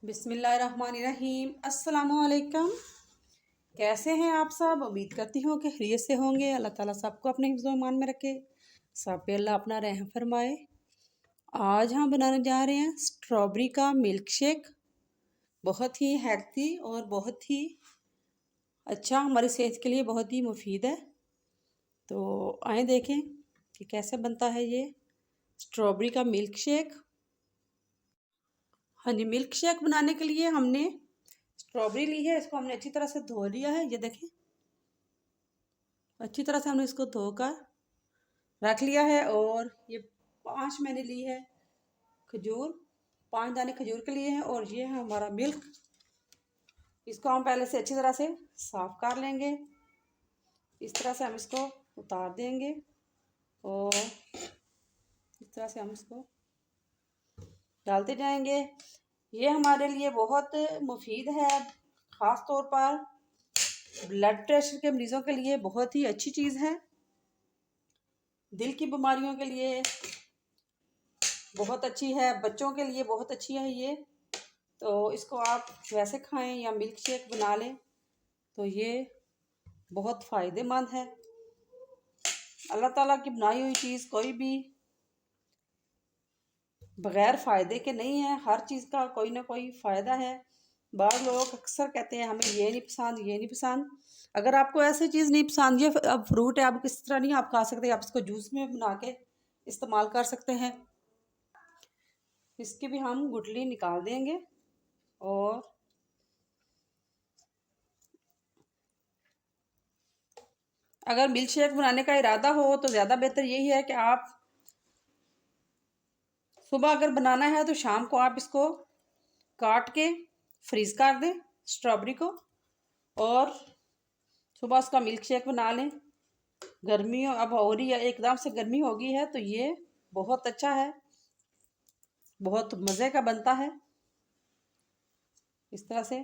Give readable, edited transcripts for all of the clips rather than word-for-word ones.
बिस्मिल्लाहिर्रहमानिर्रहीम। अस्सलामुअलैकुम। कैसे हैं आप सब? उम्मीद करती हूँ कि खैरियत से होंगे। अल्लाह ताला सबको अपने हिफ्ज़-ओ ईमान में रखे, सब पे अल्लाह अपना रहम फरमाए। आज हम बनाने जा रहे हैं स्ट्रॉबेरी का मिल्क शेक। बहुत ही हेल्थी और बहुत ही अच्छा, हमारी सेहत के लिए बहुत ही मुफीद है। तो आए देखें कि कैसे बनता है ये स्ट्रॉबेरी का मिल्क शेक। हाँ जी, मिल्क शेक बनाने के लिए हमने स्ट्रॉबेरी ली है। इसको हमने अच्छी तरह से धो लिया है। ये देखें, अच्छी तरह से हमने इसको धोकर रख लिया है। और ये 5 मैंने ली है खजूर, 5 दाने खजूर के लिए हैं। और ये है हमारा मिल्क। इसको हम पहले से अच्छी तरह से साफ कर लेंगे। इस तरह से हम इसको उतार देंगे और इस तरह से हम इसको डालते जाएंगे। ये हमारे लिए बहुत मुफीद है, ख़ास तौर पर ब्लड प्रेशर के मरीज़ों के लिए बहुत ही अच्छी चीज़ है। दिल की बीमारियों के लिए बहुत अच्छी है, बच्चों के लिए बहुत अच्छी है ये। तो इसको आप वैसे खाएं या मिल्क शेक बना लें तो ये बहुत फ़ायदेमंद है। अल्लाह ताला की बनाई हुई चीज़ कोई भी बग़ैर फ़ायदे के नहीं है। हर चीज़ का कोई ना कोई फ़ायदा है। बाज़ लोग अक्सर कहते हैं हमें ये नहीं पसंद, ये नहीं पसंद। अगर आपको ऐसी चीज़ नहीं पसंद, ये अब फ्रूट है, आप किस तरह नहीं आप खा सकते, आप इसको जूस में बना के इस्तेमाल कर सकते हैं। इसकी भी हम गुठली निकाल देंगे। और अगर मिल्क शेक बनाने का इरादा हो तो ज़्यादा बेहतर यही है कि आप सुबह अगर बनाना है तो शाम को आप इसको काट के फ्रीज़ कर दें स्ट्रॉबेरी को, और सुबह उसका मिल्क शेक बना लें। गर्मियों अब हो रही है, एकदम से गर्मी हो गई है तो ये बहुत अच्छा है, बहुत मज़े का बनता है। इस तरह से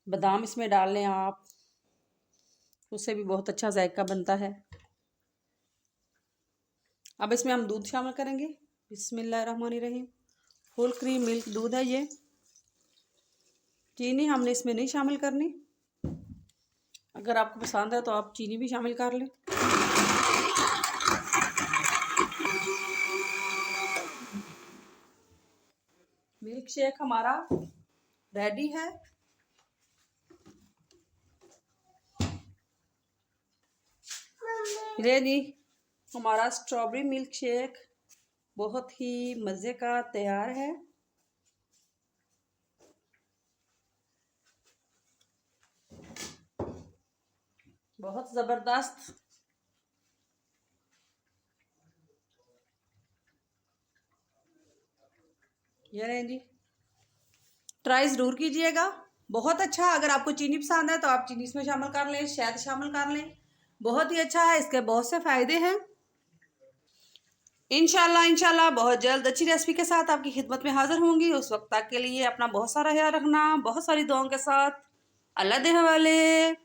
बादाम इसमें डाल लें आप, उससे भी बहुत अच्छा जायका बनता है। अब इसमें हम दूध शामिल करेंगे। बिस्मिल्लाहिर्रहमानिर्रहीम। फुल क्रीम मिल्क दूध है ये। चीनी हमने इसमें नहीं शामिल करनी। अगर आपको पसंद है तो आप चीनी भी शामिल कर लें। मिल्क शेक हमारा रेडी है। ये जी हमारा स्ट्रॉबेरी मिल्क शेक बहुत ही मज़े का तैयार है। बहुत ज़बरदस्त। ये रहे जी, ट्राई ज़रूर कीजिएगा, बहुत अच्छा। अगर आपको चीनी पसंद है तो आप चीनी इसमें शामिल कर लें, शहद शामिल कर लें, बहुत ही अच्छा है। इसके बहुत से फ़ायदे हैं। इंशाल्लाह बहुत जल्द अच्छी रेसिपी के साथ आपकी खिदमत में हाजिर होंगी। उस वक्त तक के लिए अपना बहुत सारा ख्याल रखना, बहुत सारी दुआओं के साथ। अल्लाह दे हवाले।